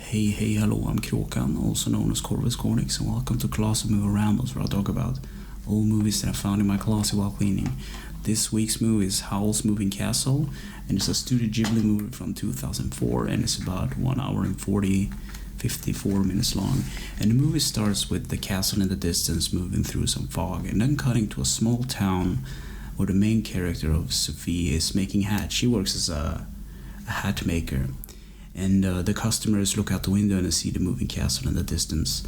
Hey, hello, I'm Kråkan, also known as Corvus Cornix, and welcome to Closet Movie Rambles, where I talk about old movies that I found in my closet while cleaning. This week's movie is Howl's Moving Castle, and it's a Studio Ghibli movie from 2004, and it's about 1 hour and 54 minutes long. And the movie starts with the castle in the distance moving through some fog, and then cutting to a small town where the main character of Sophie is making hats. She works as a hat maker. And the customers look out the window and see the moving castle in the distance.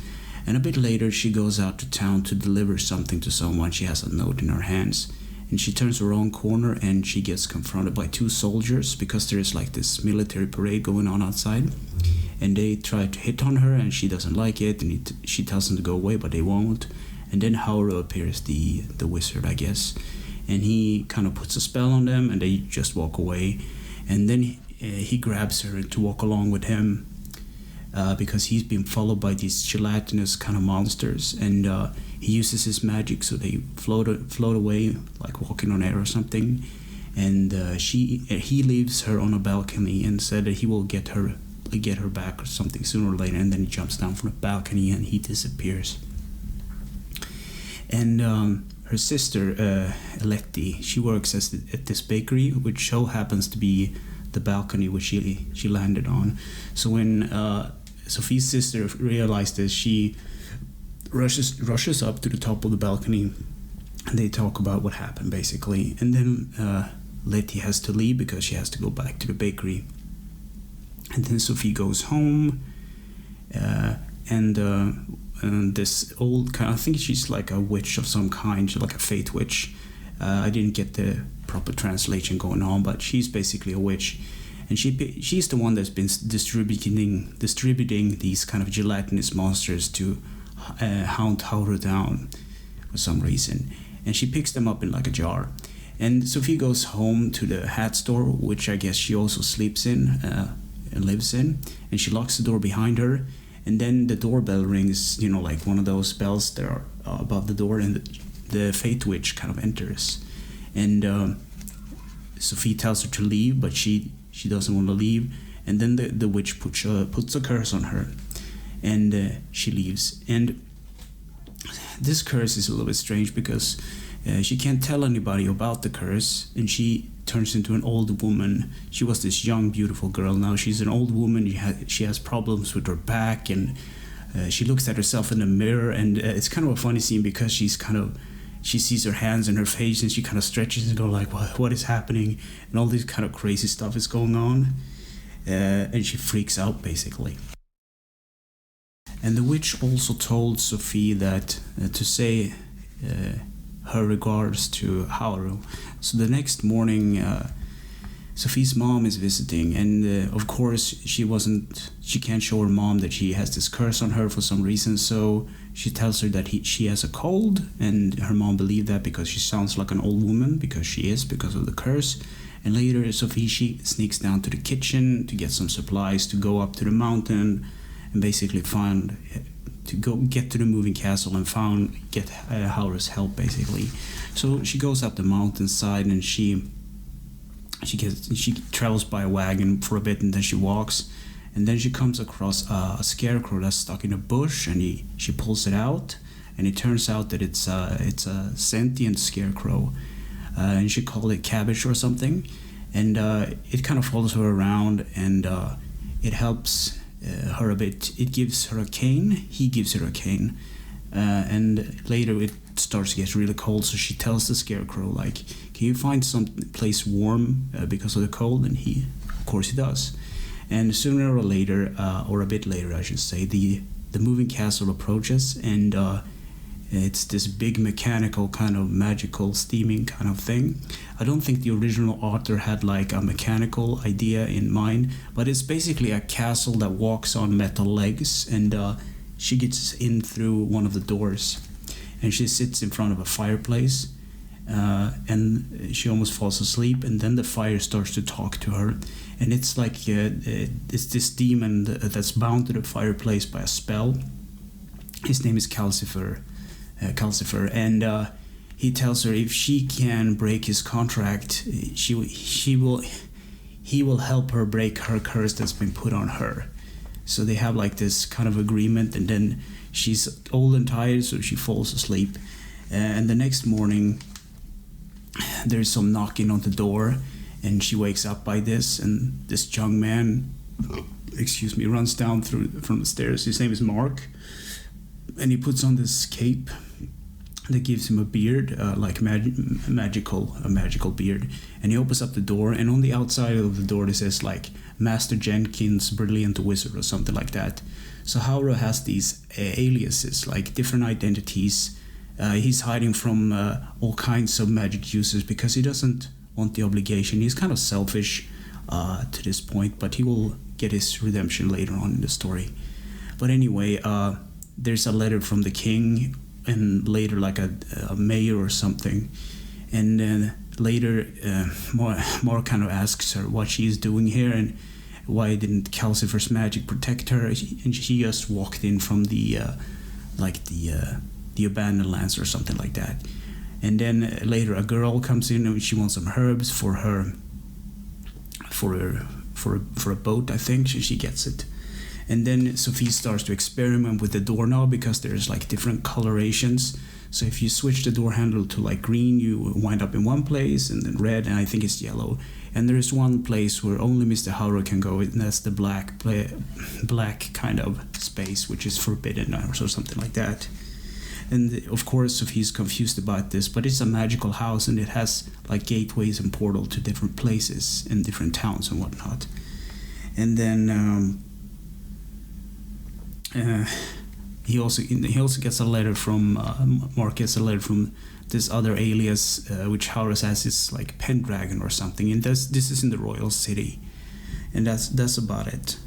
And a bit later, she goes out to town to deliver something to someone. She has a note in her hands. And she turns the wrong corner and she gets confronted by two soldiers because there's like this military parade going on outside. And they try to hit on her and she doesn't like it. And she tells them to go away, but they won't. And then Howl appears, the wizard, I guess. And he kind of puts a spell on them and they just walk away. And then he grabs her to walk along with him because he's been followed by these gelatinous kind of monsters, and he uses his magic so they float away like walking on air or something. And he leaves her on a balcony and said that he will get her back or something sooner or later. And then he jumps down from the balcony and he disappears. And her sister Letty, she works at this bakery, which so happens to be the balcony which she landed on. So when Sophie's sister realized this, she rushes up to the top of the balcony, and they talk about what happened basically. And then Letty has to leave because she has to go back to the bakery. And then Sophie goes home, and this old kind, I think she's like a witch of some kind, she's like a fate witch. I didn't get the proper translation going on, but she's basically a witch, and she's the one that's been distributing these kind of gelatinous monsters to hound Howl down for some reason. And she picks them up in like a jar. And Sophie goes home to the hat store, which I guess she also sleeps in and lives in, and she locks the door behind her. And then the doorbell rings, like one of those bells that are above the door, and the fate witch kind of enters. And Sophie tells her to leave, but she doesn't want to leave. And then the witch puts a curse on her, and she leaves. And this curse is a little bit strange because she can't tell anybody about the curse, and she turns into an old woman. She was this young, beautiful girl. Now she's an old woman. She has problems with her back, and she looks at herself in the mirror, and it's kind of a funny scene because she sees her hands and her face, and she kind of stretches and go like, what is happening? And all this kind of crazy stuff is going on, and she freaks out basically. And the witch also told Sophie that to say her regards to Howl. So the next morning, Sophie's mom is visiting, and of course she can't show her mom that she has this curse on her for some reason. So she tells her that she has a cold, and her mom believed that because she sounds like an old woman, because of the curse. And later she sneaks down to the kitchen to get some supplies to go up to the mountain and basically get to the moving castle and get Howl's help basically. So she goes up the mountainside, and she travels by a wagon for a bit, and then she walks, and then she comes across a scarecrow that's stuck in a bush, and she pulls it out, and it turns out that it's a sentient scarecrow, and she called it Cabbage or something. And it kind of follows her around, and it helps her a bit. It gives her a cane. He gives her a cane, and later it starts to get really cold. So she tells the scarecrow, like, "Can you find some place warm because of the cold?" And of course, he does. And sooner or later, or a bit later, I should say, the moving castle approaches, and it's this big mechanical kind of magical steaming kind of thing. I don't think the original author had like a mechanical idea in mind, but it's basically a castle that walks on metal legs, and she gets in through one of the doors, and she sits in front of a fireplace, and she almost falls asleep, and then the fire starts to talk to her, and it's like it's this demon that's bound to the fireplace by a spell. His name is Calcifer, and he tells her if she can break his contract, he will help her break her curse that's been put on her. So they have like this kind of agreement, and then she's old and tired, so she falls asleep. And the next morning, there's some knocking on the door, and she wakes up by this, and this young man, runs down from the stairs. His name is Mark, and he puts on this cape that gives him a beard, like a magical beard. And he opens up the door, and on the outside of the door it says like Master Jenkins, Brilliant Wizard, or something like that. So Howl has these aliases, like different identities. He's hiding from all kinds of magic users because he doesn't want the obligation. He's kind of selfish to this point, but he will get his redemption later on in the story. But anyway, there's a letter from the king, and later like a mayor or something. And then later Mark kind of asks her what she is doing here and why didn't Calcifer's magic protect her. And she just walked in from the abandoned lands or something like that. And then later a girl comes in and she wants some herbs for a boat, I think. She gets it. And then Sophie starts to experiment with the doorknob because there's like different colorations. So if you switch the door handle to like green, you wind up in one place, and then red, and I think it's yellow. And there is one place where only Mr. Howl can go, and that's the black kind of space, which is forbidden or something like that. And of course Sophie's confused about this, but it's a magical house, and it has like gateways and portal to different places in different towns and whatnot. And then he also gets a letter from Mark gets a letter from this other alias, which Howl says is like Pendragon or something, and this is in the royal city, and that's about it.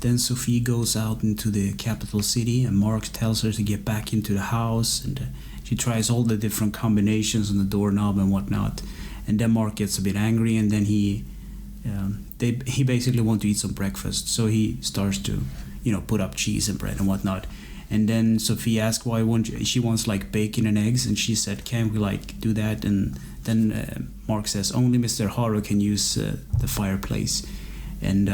Then Sophie goes out into the capital city, and Mark tells her to get back into the house, and she tries all the different combinations on the doorknob and whatnot. And then Mark gets a bit angry, and then he basically wants to eat some breakfast, so he starts to put up cheese and bread and whatnot. And then Sophie asks why she wants like bacon and eggs, and she said, can we like do that? And then Mark says only Mr. Howl can use the fireplace. And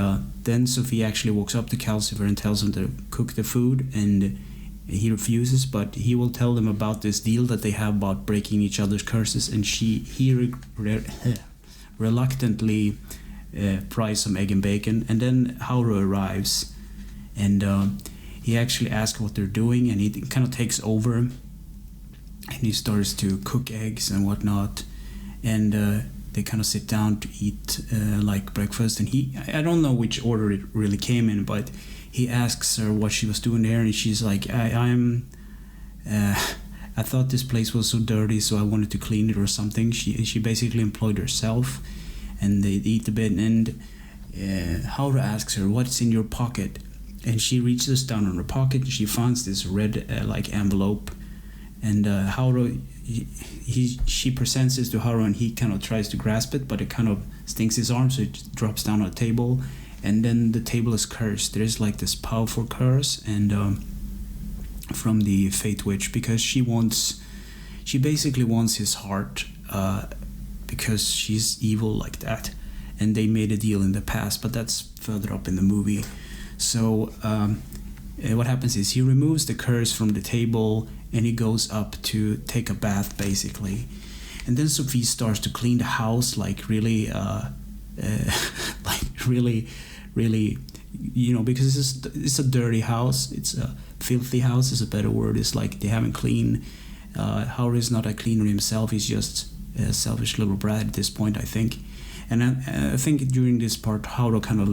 then Sophie actually walks up to Calcifer and tells him to cook the food, and he refuses, but he will tell them about this deal that they have about breaking each other's curses, and he reluctantly fries some egg and bacon. And then Howl arrives, and he actually asks what they're doing, and he kind of takes over, and he starts to cook eggs and whatnot, and they kind of sit down to eat like breakfast. And I don't know which order it really came in, but he asks her what she was doing there, and she's like, I thought this place was so dirty, so I wanted to clean it or something. She basically employed herself, and they eat a bit, and Howl asks her, what's in your pocket? And she reaches down in her pocket, and she finds this red like envelope, and Howl, she presents this to Howl, and he kind of tries to grasp it, but it kind of stings his arm, so it drops down on the table. And then the table is cursed. There's like this powerful curse, and from the Fate Witch, because she basically wants his heart, because she's evil like that. And they made a deal in the past, but that's further up in the movie. So what happens is he removes the curse from the table, and he goes up to take a bath basically. And then Sophie starts to clean the house like really because it's a dirty house, it's a filthy house is a better word. It's like they haven't cleaned. Howl is not a cleaner himself, he's just a selfish little brat at this point, I think. And I think during this part Howl kind of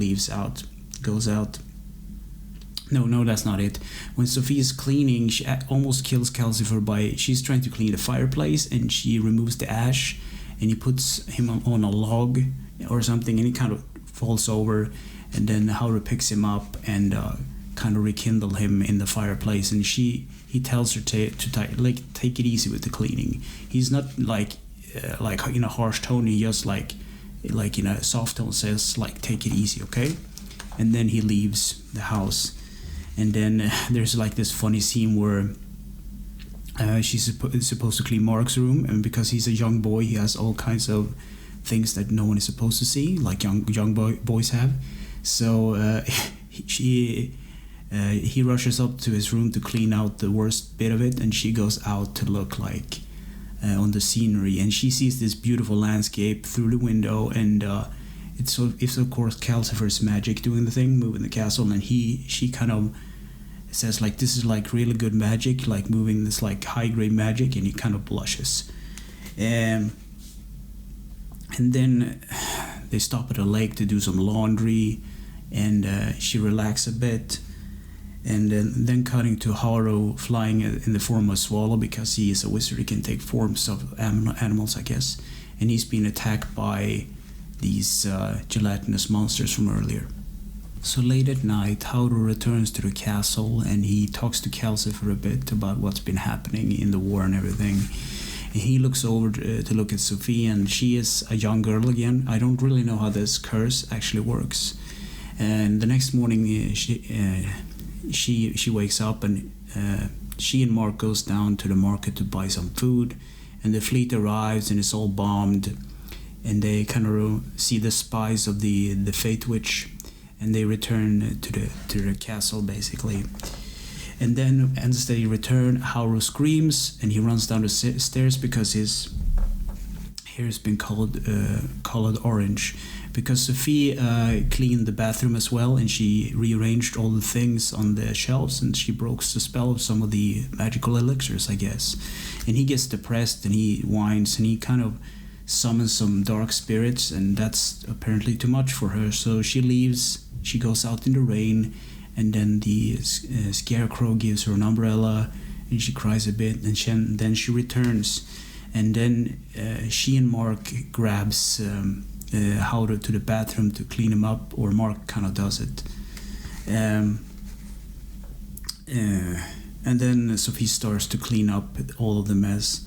goes out. No, that's not it. When Sophie is cleaning, she almost kills Calcifer she's trying to clean the fireplace, and she removes the ash, and he puts him on a log or something, and he kind of falls over, and then Howl picks him up and kind of rekindle him in the fireplace, and he tells her to take it easy with the cleaning. He's not like in a harsh tone, he just like in a soft tone says like, take it easy, okay? And then he leaves the house. And then there's like this funny scene where she's supposed to clean Mark's room, and because he's a young boy, he has all kinds of things that no one is supposed to see, like young boys have. So he rushes up to his room to clean out the worst bit of it, and she goes out to look like on the scenery, and she sees this beautiful landscape through the window, and it's of course Calcifer's magic doing the thing, moving the castle, and she kind of says like, this is like really good magic, like moving this like high grade magic, and he kind of blushes. And then they stop at a lake to do some laundry, and she relaxes a bit. And then cutting to Howl flying in the form of a swallow, because he is a wizard, he can take forms of animals, I guess. And he's been attacked by these gelatinous monsters from earlier. So late at night, Howl returns to the castle, and he talks to Calcifer a bit about what's been happening in the war and everything. And he looks over to look at Sophie, and she is a young girl again. I don't really know how this curse actually works. And the next morning, she wakes up, and she and Mark goes down to the market to buy some food, and the fleet arrives and it's all bombed, and they kind of see the spies of the Fate Witch, and they return to the castle basically. And then as they return, Howl screams, and he runs down the stairs because his hair has been colored orange, because Sophie cleaned the bathroom as well, and she rearranged all the things on the shelves, and she broke the spell of some of the magical elixirs, I guess. And he gets depressed, and he whines, and he kind of summons some dark spirits, and that's apparently too much for her. So she leaves, she goes out in the rain, and then the scarecrow gives her an umbrella, and she cries a bit, and then she returns. And then she and Mark grabs Howl to the bathroom to clean him up, or Mark kind of does it. And then Sophie starts to clean up all of the mess.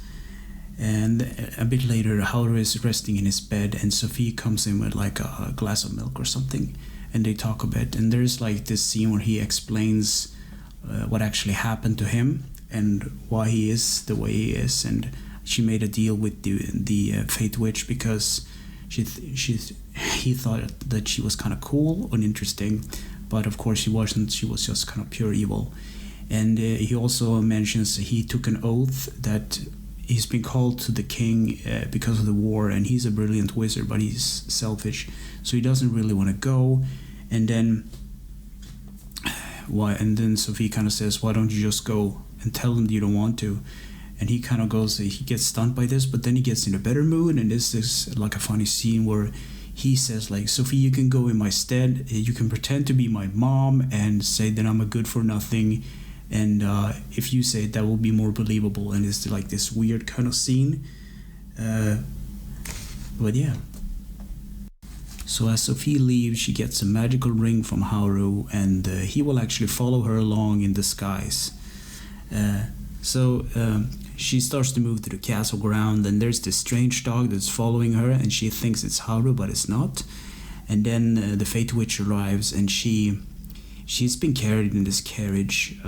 And a bit later, Howl is resting in his bed, and Sophie comes in with like a glass of milk or something, and they talk a bit. And there's like this scene where he explains what actually happened to him and why he is the way he is. And she made a deal with the Fate Witch because he thought that she was kind of cool and interesting, but of course she wasn't. She was just kind of pure evil. And he also mentions he took an oath that he's been called to the king because of the war, and he's a brilliant wizard, but he's selfish, so he doesn't really want to go. And then Sophie kind of says, why don't you just go and tell them you don't want to? And he kind of goes, he gets stunned by this, but then he gets in a better mood, and this is like a funny scene where he says like, Sophie, you can go in my stead, you can pretend to be my mom and say that I'm a good for nothing, and if you say it, that will be more believable. And it's like this weird kind of scene, but yeah. So as Sophie leaves, she gets a magical ring from Howl, and he will actually follow her along in disguise. So she starts to move to the castle ground, and there's this strange dog that's following her, and she thinks it's Howl, but it's not. And then the Fate Witch arrives, and she's been carried in this carriage,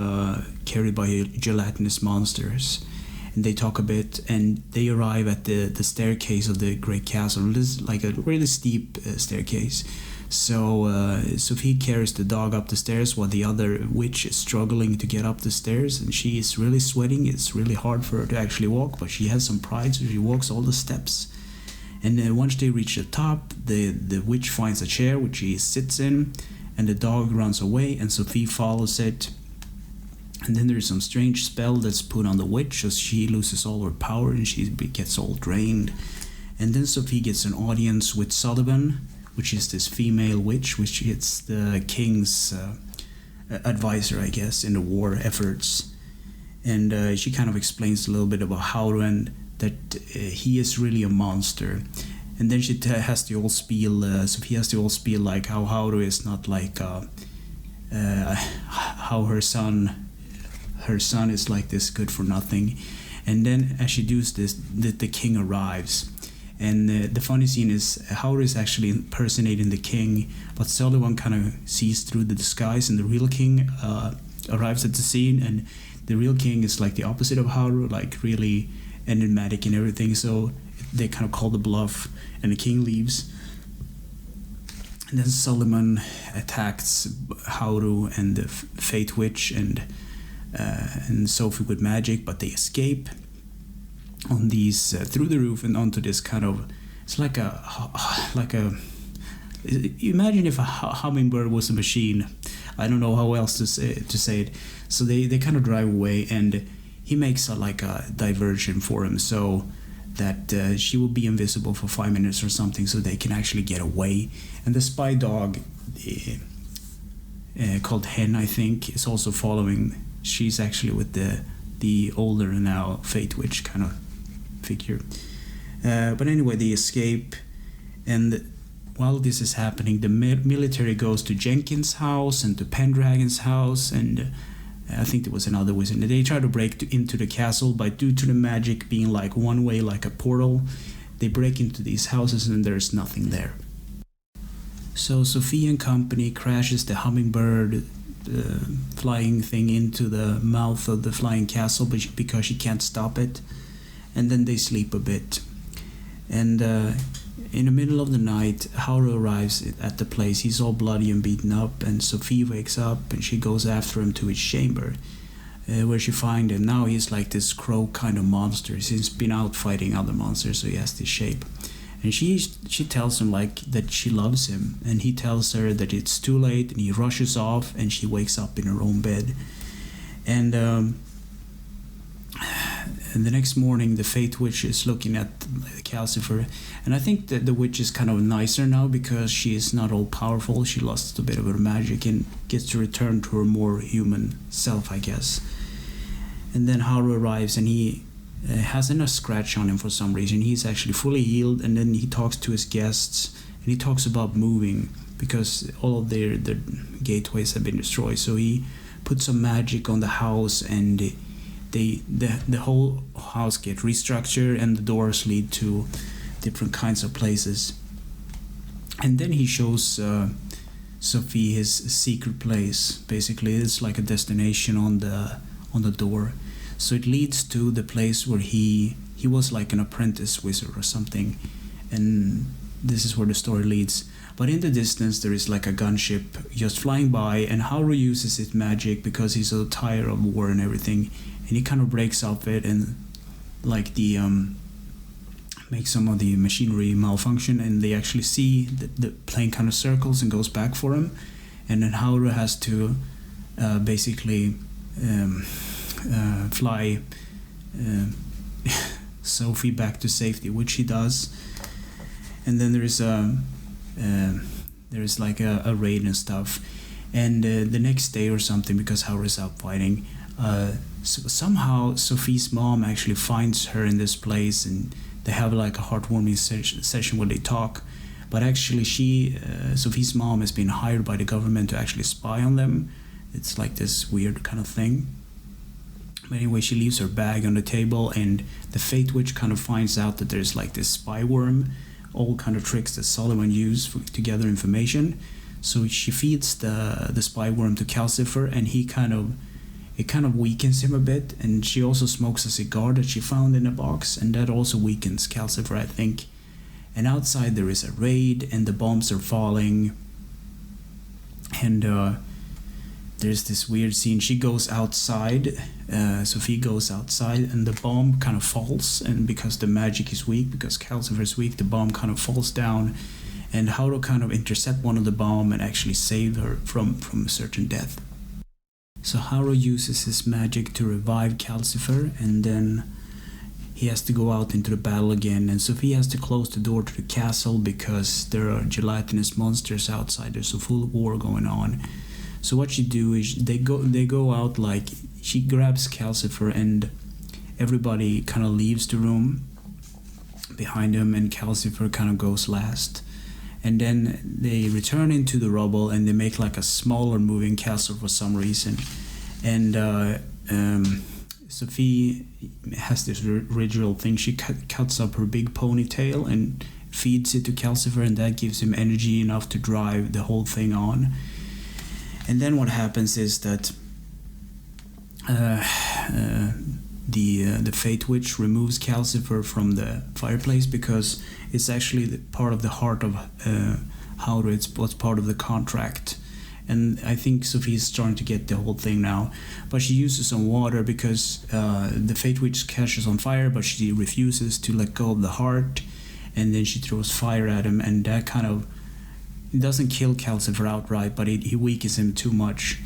carried by gelatinous monsters. And they talk a bit, and they arrive at the staircase of the great castle. This is like a really steep staircase. So Sophie carries the dog up the stairs while the other witch is struggling to get up the stairs, and she is really sweating. It's really hard for her to actually walk, but she has some pride, so she walks all the steps. And then once they reach the top, the witch finds a chair which she sits in, and the dog runs away, and Sophie follows it. And then there's some strange spell that's put on the witch, so she loses all her power and she gets all drained. And then Sophie gets an audience with Sullivan, which is this female witch, which is the king's advisor, I guess, in the war efforts. And she kind of explains a little bit about Howl, and that he is really a monster. And then she has the old spiel, Sophie has the old spiel, like how Howl is not like how her son is like this good for nothing. And then as she does this, the king arrives. And the funny scene is Howl is actually impersonating the king, but Sullivan kind of sees through the disguise, and the real king arrives at the scene, and the real king is like the opposite of Howl, like really enigmatic and everything. So they kind of call the bluff, and the king leaves. And then Solomon attacks Howl and the Fate Witch and Sophie with magic, but they escape on these through the roof and onto this kind of, it's like a imagine if a hummingbird was a machine. I don't know how else to say it. So they kind of drive away, and he makes a diversion for him so that she will be invisible for 5 minutes or something, so they can actually get away. And the spy dog called Hen, I think, is also following. She's actually with the older now Fate Witch kind of figure. But anyway, they escape, and while this is happening, the military goes to Jenkins' house and to Pendragon's house, and I think there was another wizard. They try to break into the castle, but due to the magic being like one way, like a portal, they break into these houses and there's nothing there. So Sophie and company crashes the hummingbird flying thing into the mouth of the flying castle because she can't stop it, and then they sleep a bit. And in the middle of the night, Howl arrives at the place. He's all bloody and beaten up, and Sophie wakes up and she goes after him to his chamber, where she finds him. Now he's like this crow kind of monster. He's been out fighting other monsters, so he has this shape. And she tells him like that she loves him, and he tells her that it's too late, and he rushes off, and she wakes up in her own bed. And the next morning, the Fate Witch is looking at Calcifer, and I think that the witch is kind of nicer now because she is not all powerful. She lost a bit of her magic and gets to return to her more human self, I guess. And then Howl arrives, and he hasn't a scratch on him for some reason. He's actually fully healed, and then he talks to his guests, and he talks about moving because all of their gateways have been destroyed. So he puts some magic on the house, and the whole house get restructured, and the doors lead to different kinds of places. And then he shows Sophie his secret place. Basically, it's like a destination on the door. So it leads to the place where he was like an apprentice wizard or something, and this is where the story leads. But in the distance there is like a gunship just flying by, and Howl uses his magic because he's so tired of war and everything, and he kind of breaks up it and like the makes some of the machinery malfunction, and they actually see the plane kind of circles and goes back for him, and then Howl has to basically fly Sophie back to safety, which he does. And then there is like a raid and stuff, and the next day or something, because Howl is out fighting, somehow Sophie's mom actually finds her in this place, and they have like a heartwarming session where they talk. But actually Sophie's mom has been hired by the government to actually spy on them. It's like this weird kind of thing. But anyway, she leaves her bag on the table, and the Fate Witch kind of finds out that there's like this spy worm, all kind of tricks that Solomon used to gather information. So she feeds the spy worm to Calcifer, and it kind of weakens him a bit. And she also smokes a cigar that she found in a box, and that also weakens Calcifer, I think. And outside there is a raid, and the bombs are falling, and there's this weird scene. She goes outside, Sophie goes outside, and the bomb kind of falls, and because the magic is weak, because Calcifer is weak, the bomb kind of falls down, and Howl kind of intercept one of the bomb and actually save her from a certain death. So Howl uses his magic to revive Calcifer, and then he has to go out into the battle again, and Sophie has to close the door to the castle because there are gelatinous monsters outside. There's a full war going on. So what she do is they go out, like she grabs Calcifer, and everybody kind of leaves the room behind him, and Calcifer kind of goes last. And then they return into the rubble, and they make like a smaller moving castle for some reason. And Sophie has this ritual thing. She cuts up her big ponytail and feeds it to Calcifer, and that gives him energy enough to drive the whole thing on. And then what happens is that the Fate Witch removes Calcifer from the fireplace, because it's actually part of the heart of Howl was part of the contract. And I think Sophie's starting to get the whole thing now. But she uses some water because the Fate Witch catches on fire, but she refuses to let go of the heart. And then she throws fire at him, and that kind of... It doesn't kill Calcifer outright, but he weakens him too much.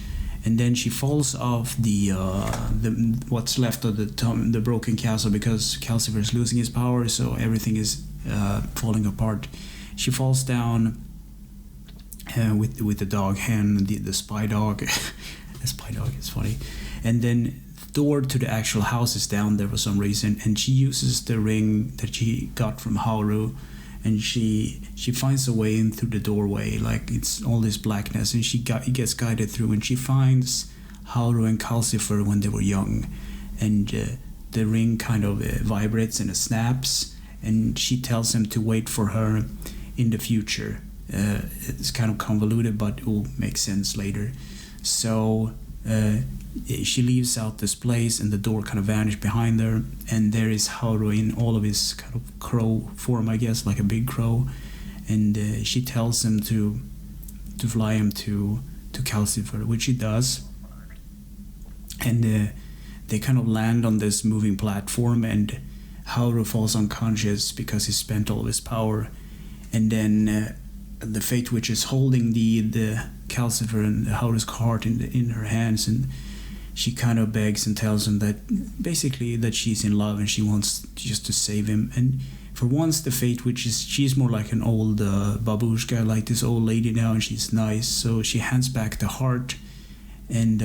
And then she falls off the what's left of the broken castle, because Calcifer is losing his power, so everything is falling apart. She falls down with the dog hen, the spy dog. The spy dog is funny. And then the door to the actual house is down there for some reason, and she uses the ring that she got from Howl, and she finds a way in through the doorway, like it's all this blackness, and she gets guided through, and she finds Howl and Calcifer when they were young, and the ring kind of vibrates and it snaps, and she tells him to wait for her in the future. It's kind of convoluted, but it will make sense later. So she leaves out this place, and the door kind of vanishes behind her, and there is Howl in all of his kind of crow form, I guess, like a big crow, and she tells him to fly him to Calcifer, which he does, and they kind of land on this moving platform, and Howl falls unconscious because he spent all of his power, and then the Fate Witch is holding the Calcifer and Howl's heart in her hands, and she kind of begs and tells him that basically that she's in love and she wants just to save him. And for once, the Fate Witch she's more like an old babushka, like this old lady now, and she's nice, so she hands back the heart, and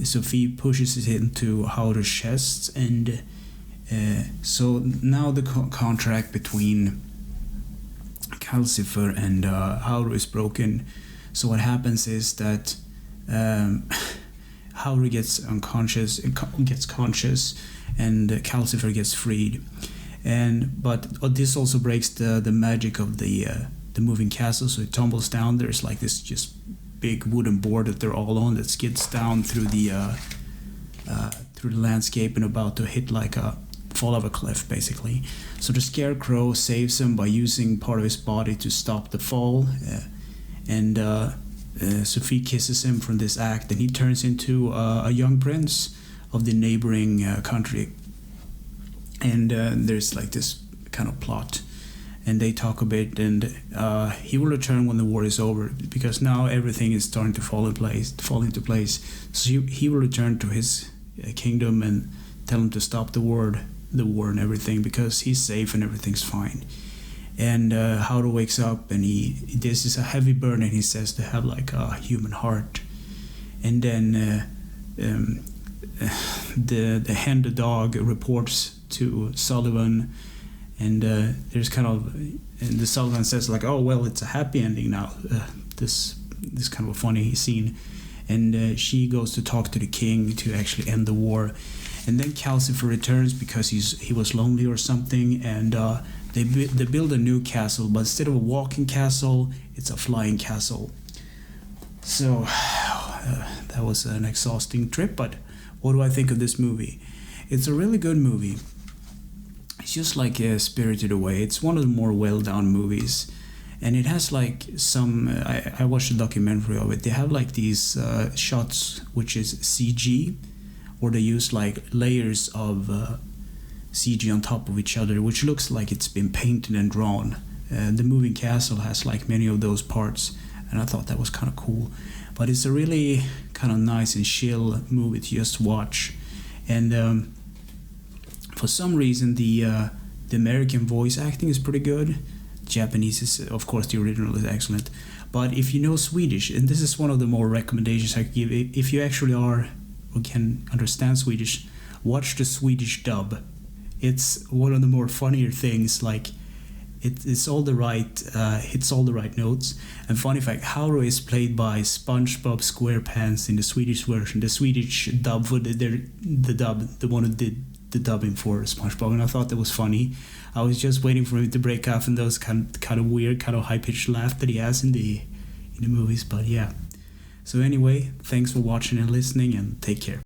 Sophie pushes it into Howl's chest, and so now the contract between Calcifer and Howl is broken. So what happens is that Howl gets unconscious, gets conscious, and Calcifer gets freed. But this also breaks the magic of the moving castle, so it tumbles down. There's like this just big wooden board that they're all on that skids down through the landscape and about to hit like a fall off a cliff, basically. So the Scarecrow saves him by using part of his body to stop the fall, and Sophie kisses him from this act, and he turns into a young prince of the neighboring country. And there's like this kind of plot, and they talk a bit, and he will return when the war is over, because now everything is starting to fall into place. So he will return to his kingdom and tell him to stop the war and everything, because he's safe and everything's fine. And Howl wakes up, and this is a heavy burden, and he says to have like a human heart. And then the hen, the dog, reports to Sullivan, and there's kind of, and the Sullivan says like, oh well, it's a happy ending now. This kind of a funny scene, and she goes to talk to the king to actually end the war. And then Calcifer returns because he was lonely or something, and they build a new castle, but instead of a walking castle, it's a flying castle. So that was an exhausting trip, but what do I think of this movie? It's a really good movie. It's just like Spirited Away. It's one of the more well-done movies, and it has like some... I watched a documentary of it. They have like these shots which is CG, or they use like layers of CG on top of each other, which looks like it's been painted and drawn. The moving castle has like many of those parts, and I thought that was kind of cool. But it's a really kind of nice and chill movie to just watch. And for some reason, the American voice acting is pretty good. Japanese is, of course, the original is excellent. But if you know Swedish, and this is one of the more recommendations I could give, if you actually are or can understand Swedish, watch the Swedish dub. It's one of the more funnier things. Like it's all the right hits all the right notes. And funny fact, Howl is played by SpongeBob SquarePants in the Swedish version. The Swedish dub for the one who did the dubbing for SpongeBob, and I thought that was funny. I was just waiting for him to break off in those kind of weird, kind of high pitched laugh that he has in the movies. But yeah. So anyway, thanks for watching and listening, and take care.